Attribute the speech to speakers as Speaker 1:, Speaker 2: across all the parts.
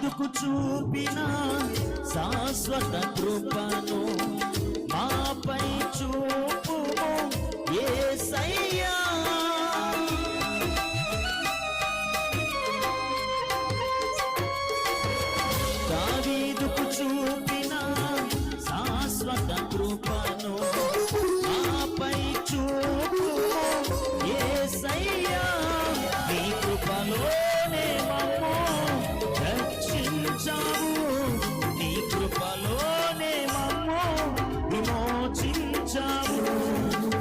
Speaker 1: దావీదుకు చూపిన శాశ్వత కృపను మాపై చూపుము యేసయ్యా. దావీదుకు చూపిన శాశ్వత కృపను మాపై చూపుము యేసయ్యా. నీ కృపలోనే మమ్ము రక్షించావు, నీ కృపలోనే మమ్ము విమోచించావు,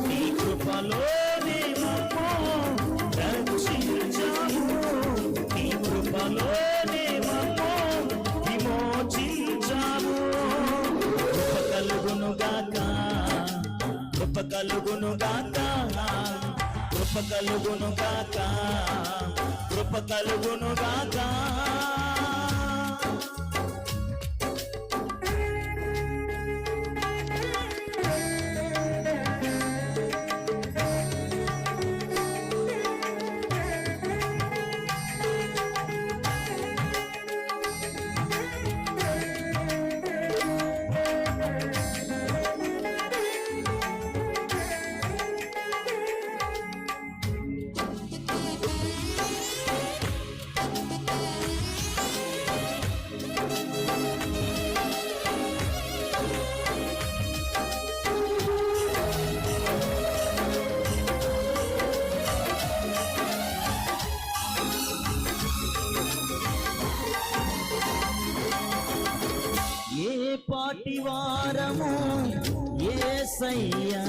Speaker 1: నీ కృపలోనే మమ్ము రక్షించావు, నీ కృపలోనే మమ్ము విమోచించావు. కృప కలుగునుగాక, కృప కలుగునుగాక, కృప కలుగునుగాక, కృప కలుగునుగాక. పాటి వారము యేసయ్యా,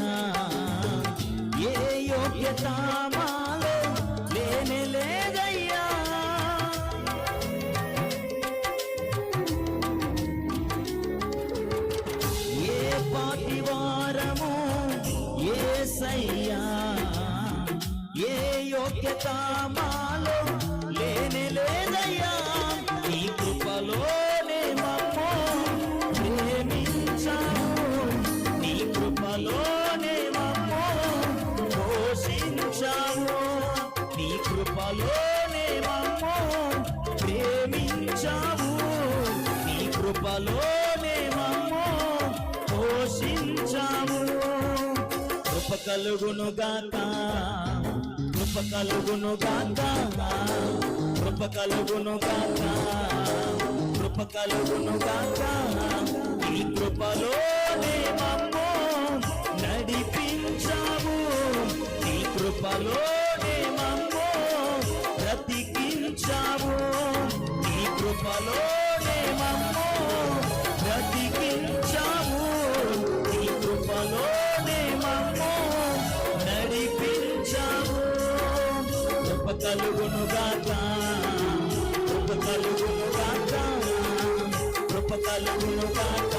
Speaker 1: ఏ యోగ్యత మాలో లేనే లేదయ్యా. ఏ పాటి వారము యేసయ్యా, ఏ యోగ్యత మాలో లేనే లేదయ్యా. నీ కృపలోనే మమ్ము ప్రేమించావు, నీ కృపలోనే మమ్ము పోషించావు, నీ కృపలోనే మమ్ము ప్రేమించావు, నీ కృపలోనే మమ్ము పోషించావు. కృప కలుగునుగాక, కృప కలుగునుగాక, కృప కలుగునుగాక, కృప కలుగునుగాక. ఈ కృపలోనే మమ్ము నడిపించావు, ఈ కృపలోనే మమ్ము బ్రతికించావు, ఈ కృపలోనే మమ్ము బ్రతికించావు, ఈ కృపలోనే మమ్ము నడిపించావు. కృప కలుగునుగాక, కృప కలుగునుగాక, కృప కలుగునుగాక.